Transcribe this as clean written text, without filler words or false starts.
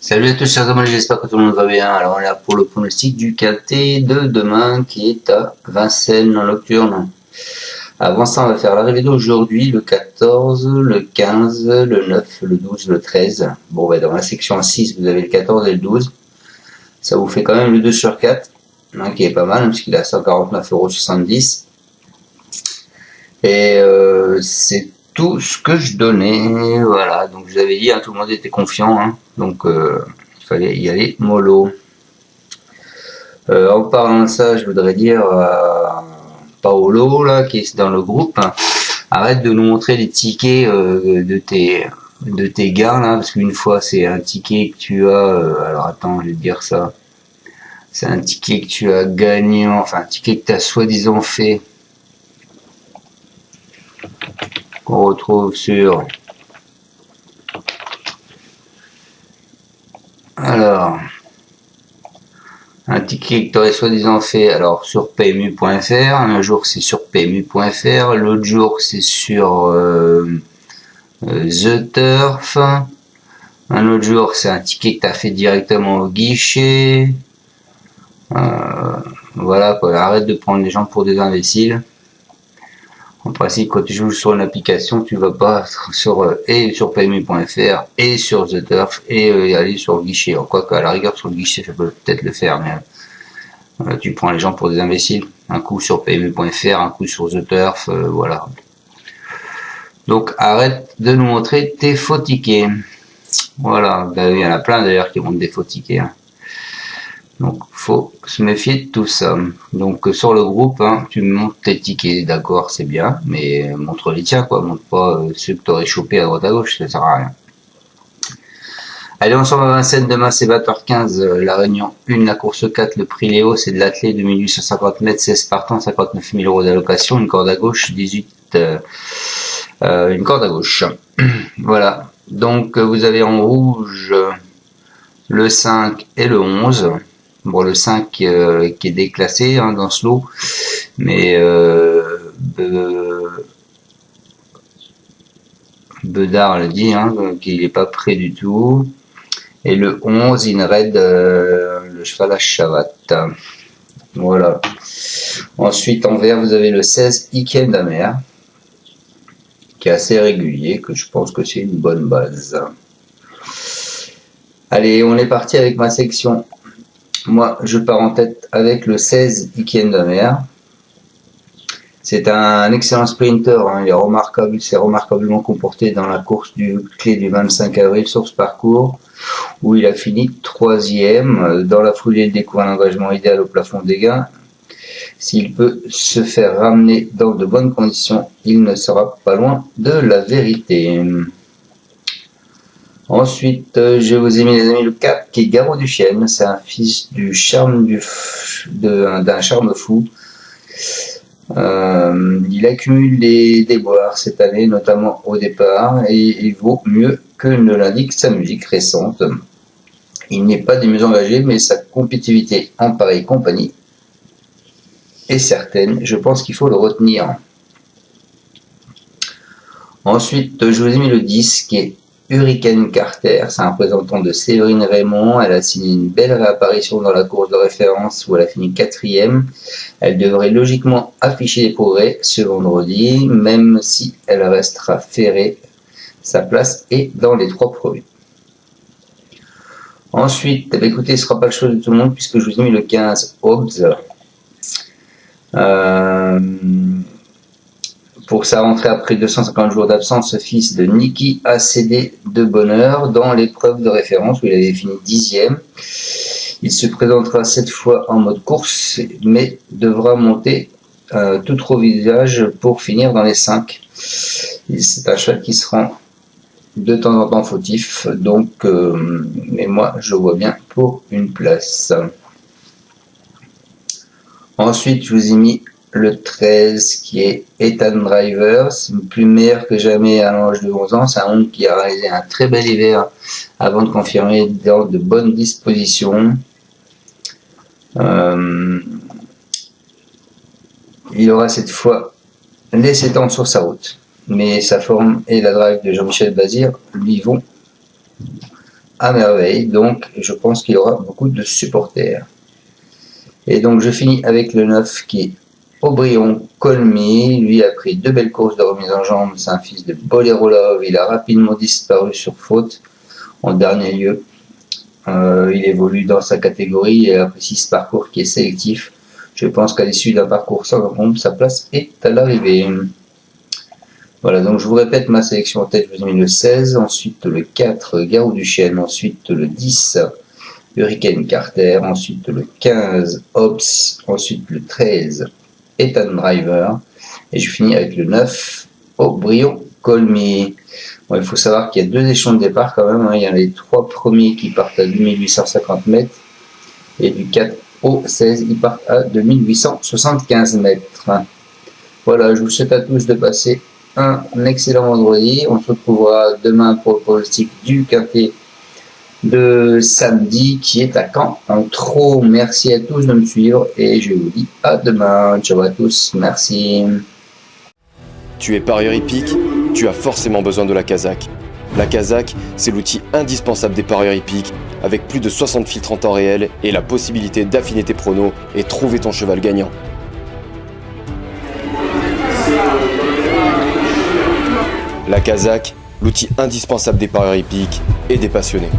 Salut à tous chers amis, j'espère que tout le monde va bien. Alors on est là pour le pronostic du KT de demain qui est à Vincennes en nocturne. Avant ça, on va faire l'arrivée d'aujourd'hui, le 14, le 15, le 9, le 12, le 13. Bon, bah, dans la section 6, vous avez le 14 et le 12. Ça vous fait quand même le 2 sur 4, hein, qui est pas mal, puisqu'il est à 149,70 €. Et c'est tout ce que je donnais, voilà. Donc je vous avais dit, hein, tout le monde était confiant, hein, donc il fallait y aller mollo. En parlant de ça, je voudrais dire à Paolo là, qui est dans le groupe, hein, arrête de nous montrer les tickets de tes gars là, parce qu'une fois c'est un ticket que tu as, alors attends, je vais te dire ça. C'est un ticket que tu as gagné, enfin un ticket que tu as soi-disant fait, qu'on retrouve sur, alors, un ticket que tu aurais soi-disant fait, alors sur PMU.fr, un jour c'est sur PMU.fr, l'autre jour c'est sur The Turf, un autre jour c'est un ticket que tu as fait directement au guichet. Voilà quoi, arrête de prendre les gens pour des imbéciles. En principe, quand tu joues sur une application, tu vas pas sur et sur PMU.fr et sur The Turf et aller sur le guichet. Quoi qu'à la rigueur sur le guichet, ça peut peut-être le faire, mais tu prends les gens pour des imbéciles. Un coup sur PMU.fr, un coup sur The Turf, voilà. Donc arrête de nous montrer tes faux tickets. Voilà, il y en a plein d'ailleurs qui montrent des faux tickets, hein. Donc faut se méfier de tout ça. Donc sur le groupe, hein, tu montres tes tickets, d'accord, c'est bien, mais montre les tiens, quoi. Montre pas ceux que t'aurais chopé à droite à gauche, ça sert à rien. Allez, on s'en va à Vincennes, demain c'est 20h15, la réunion 1, la course 4, le prix Léo, c'est de l'athlète de 1850 mètres, 16 partants, 59 000 € d'allocation, une corde à gauche, 18, une corde à gauche. Voilà. Donc vous avez en rouge le 5 et le 11. Bon, le 5 qui est déclassé, hein, dans ce lot, mais Bedard le dit, hein, qu'il est pas prêt du tout. Et le 11, Inred, le cheval à Chavat. Voilà. Ensuite, en vert, vous avez le 16, Iken Damer, qui est assez régulier, que je pense que c'est une bonne base. Allez, on est parti avec ma section. Moi, je pars en tête avec le 16, Iken Damer. C'est un excellent sprinter, hein. Il est remarquable, il s'est remarquablement comporté dans la course du clé du 25 avril sur ce parcours, où il a fini 3e. Dans la foulée, il découvre un engagement idéal au plafond des gains. S'il peut se faire ramener dans de bonnes conditions, il ne sera pas loin de la vérité. Ensuite, je vous ai mis, les amis, le 4 qui est Garot du Chêne. C'est un fils du charme d'un charme fou. Il accumule des déboires cette année, notamment au départ, et il vaut mieux que ne l'indique sa musique récente. Il n'est pas des mieux engagés, mais sa compétitivité en pareille compagnie est certaine. Je pense qu'il faut le retenir. Ensuite, je vous ai mis le 10 qui est Hurricane Carter. C'est un représentant de Séverine Raymond. Elle a signé une belle réapparition dans la course de référence où elle a fini 4e. Elle devrait logiquement afficher des progrès ce vendredi, même si elle restera ferrée. Sa place est dans les 3 premiers. Ensuite, écoutez, ce ne sera pas le choix de tout le monde puisque je vous ai mis le 15 Hobbs. Pour sa rentrée après 250 jours d'absence, ce fils de Niki a cédé de bonne heure dans l'épreuve de référence où il avait fini 10e. Il se présentera cette fois en mode course, mais devra monter tout au visage pour finir dans les 5. C'est un cheval qui se rend de temps en temps fautif, donc mais moi je vois bien pour une place. Ensuite, je vous ai mis le 13 qui est Ethan Driver. C'est plus meilleur que jamais à l'âge de 11 ans. C'est un homme qui a réalisé un très bel hiver avant de confirmer dans de bonnes dispositions. Il aura cette fois laissé tendre sur sa route, mais sa forme et la drive de Jean-Michel Bazir lui vont à merveille, donc je pense qu'il y aura beaucoup de supporters. Et donc je finis avec le 9 qui est Aubryon Colmy. Lui a pris 2 belles courses de remise en jambe, c'est un fils de Bolero Love, il a rapidement disparu sur faute en dernier lieu. Il évolue dans sa catégorie et apprécie ce parcours qui est sélectif. Je pense qu'à l'issue d'un parcours sans pompe, sa place est à l'arrivée. Voilà, donc je vous répète ma sélection en tête. Je vous ai mis le 16, ensuite le 4, Garou du Chêne, ensuite le 10, Hurricane Carter, ensuite le 15, Ops, ensuite le 13, Ethan Driver, et je finis avec le 9, Aubryon Colmy. Bon, il faut savoir qu'il y a 2 échelons de départ quand même, hein. Il y a les 3 premiers qui partent à 2850 mètres, et du 4 au 16, ils partent à 2875 mètres. Voilà, je vous souhaite à tous de passer un excellent vendredi. On se retrouvera demain pour le pronostic du quintet de samedi qui est à Caen en Trot. Merci à tous de me suivre et je vous dis à demain. Ciao à tous, merci. Tu es parieur hippique, tu as forcément besoin de la Kazakh. La Kazakh, c'est l'outil indispensable des parieurs hippiques, avec plus de 60 filtres en temps réel et la possibilité d'affiner tes pronos et trouver ton cheval gagnant. La Kazakh, l'outil indispensable des parieurs hippiques et des passionnés.